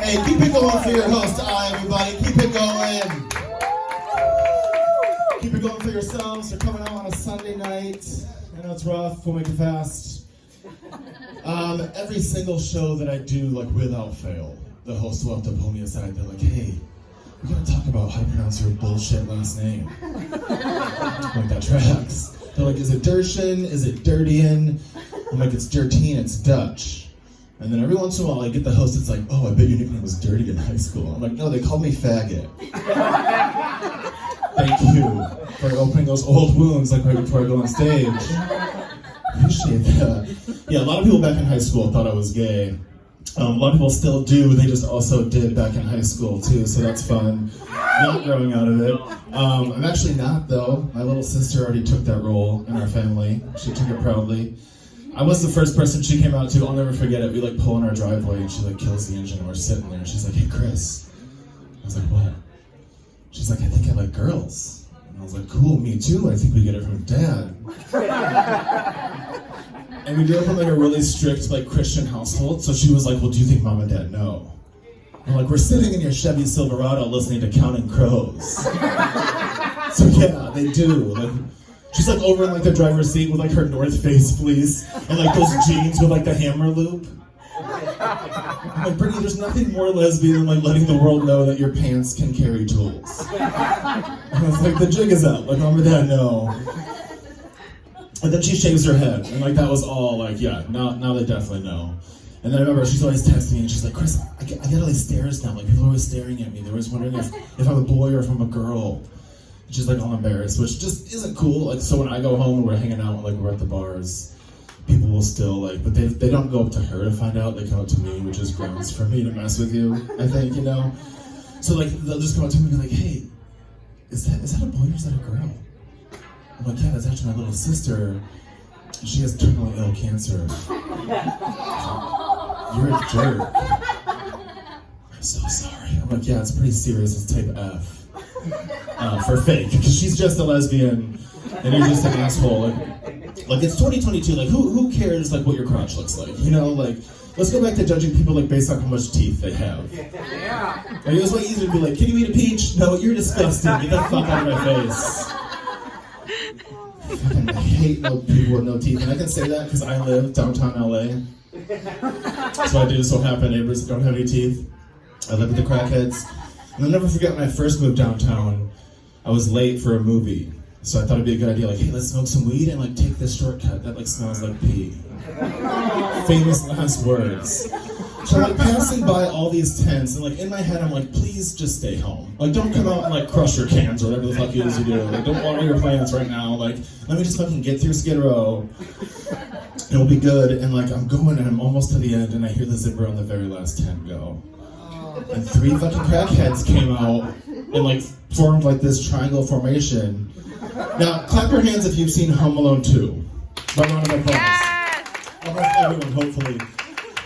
Hey, keep it going for your host, everybody. Keep it going. Keep it going for yourselves. You're coming out on a Sunday night. I know it's rough. We'll make it fast. Every single show that I do, like without fail, the host will have to pull me aside. They're like, hey, we gotta talk about how to pronounce your bullshit last name. Like, that tracks. They're like, is it Dershin? Is it Dirtian? I'm like, it's Dirtine, it's Dutch. And then every once in a while I get the host, it's like, oh, I bet your nickname was Dirty in high school. I'm like, no, they called me faggot. Thank you for opening those old wounds like right before I go on stage. Appreciate that. Yeah, a lot of people back in high school thought I was gay. A lot of people still do, they just also did back in high school too, so that's fun. Not growing out of it. I'm actually not though. My little sister already took that role in our family. She took it proudly. I was the first person she came out to. I'll never forget it. We like pull in our driveway and she like kills the engine and we're sitting there and she's like, hey Chris. I was like, what? She's like, I think I like girls. And I was like, cool, me too. I think we get it from Dad. And we grew up in like a really strict like Christian household. So she was like, well, do you think Mom and Dad know? I'm like, we're sitting in your Chevy Silverado listening to Counting Crows. So yeah, they do. Like, she's like over in like the driver's seat with like her North Face fleece and like those jeans with like the hammer loop. I'm like, Brittany, there's nothing more lesbian than like letting the world know that your pants can carry tools. And I was like, the jig is up. Like, Mom and Dad know. And then she shaves her head, and like that was all like, yeah, now they definitely know. And then I remember she's always texting me, and she's like, Chris, I get all these stares now. Like people are always staring at me. They're always wondering if I'm a boy or if I'm a girl. And she's like all embarrassed, which just isn't cool. Like so when I go home and we're hanging out, like we're at the bars, people will still like, but they don't go up to her to find out. They come up to me, which is grounds for me to mess with you. I think, you know. So like they'll just come up to me and be like, hey, is that a boy or is that a girl? I'm like, yeah, that's actually my little sister. She has terminally ill cancer. You're a jerk. I'm so sorry. I'm like, yeah, it's pretty serious. It's type F. For fake. Because she's just a lesbian and you're just an asshole. Like it's 2022. Like, who cares, like, what your crotch looks like? You know, like, let's go back to judging people, like, based on how much teeth they have. Yeah. Like, it was way easier to be like, can you eat a peach? No, you're disgusting. Get the fuck out of my face. I hate people with no teeth, and I can say that because I live downtown LA. So I do so half my neighbors don't have any teeth. I live with the crackheads. And I'll never forget when I first moved downtown, I was late for a movie. So I thought it'd be a good idea, like, hey, let's smoke some weed and like take this shortcut that like smells like pee. Famous last words. So I'm like passing by all these tents, and like in my head I'm like, please just stay home. Like don't come out and like crush your cans or whatever the fuck it is you do. Like don't water your plants right now. Like let me just fucking get through Skid Row. It'll be good. And like I'm going and I'm almost to the end and I hear the zipper on the very last tent go. And 3 fucking crackheads came out and like formed like this triangle formation. Now clap your hands if you've seen Home Alone 2. Right round of applause. Yes! Almost everyone, hopefully.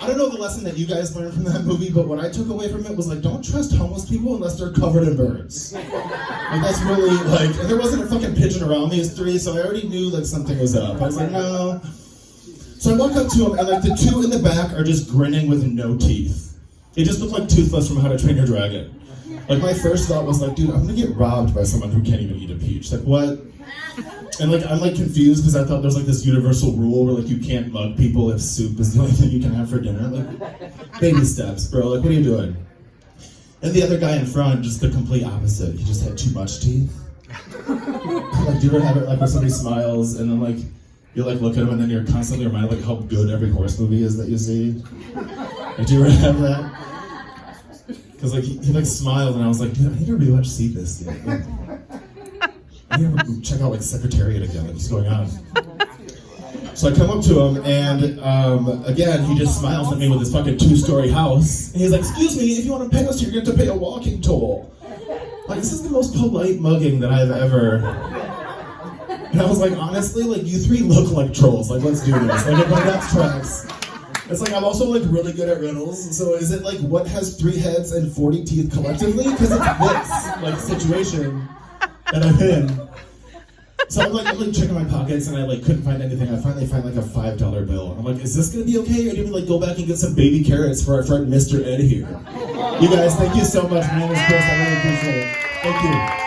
I don't know the lesson that you guys learned from that movie, but what I took away from it was like, don't trust homeless people unless they're covered in birds. Like that's really like, and there wasn't a fucking pigeon around these 3, so I already knew like something was up. I was like, no. So I walk up to them, and like the 2 in the back are just grinning with no teeth. They just look like Toothless from How to Train Your Dragon. Like my first thought was like, dude, I'm gonna get robbed by someone who can't even eat a peach. Like what? And like I'm like confused because I thought there's like this universal rule where like you can't mug people if soup is the only thing you can have for dinner. Like baby steps, bro. Like what are you doing? And the other guy in front, just the complete opposite. He just had too much teeth. Like do you ever have it like when somebody smiles and then like you like look at him and then you're constantly reminded like how good every horse movie is that you see? Like, do you ever have that? Because like he like smiled and I was like, dude, I need to rewatch See This. Like, I need to check out like Secretariat again. Like what's going on? So I come up to him and again he just smiles at me with his fucking 2-story house. And he's like, excuse me, if you want to pay us, you're going to pay a walking toll. Like this is the most polite mugging that I've ever. And I was like, honestly, like you 3 look like trolls. Like let's do this. Like if my next tracks. It's like I'm also like really good at riddles. So is it like what has 3 heads and 40 teeth collectively? Because it's this like situation that I'm in. So I'm like checking my pockets and I like couldn't find anything. I finally find like a $5 bill. I'm like, is this gonna be okay? Or do we like go back and get some baby carrots for our friend Mr. Ed here? You guys, thank you so much. My name is Chris. I really appreciate it. Thank you.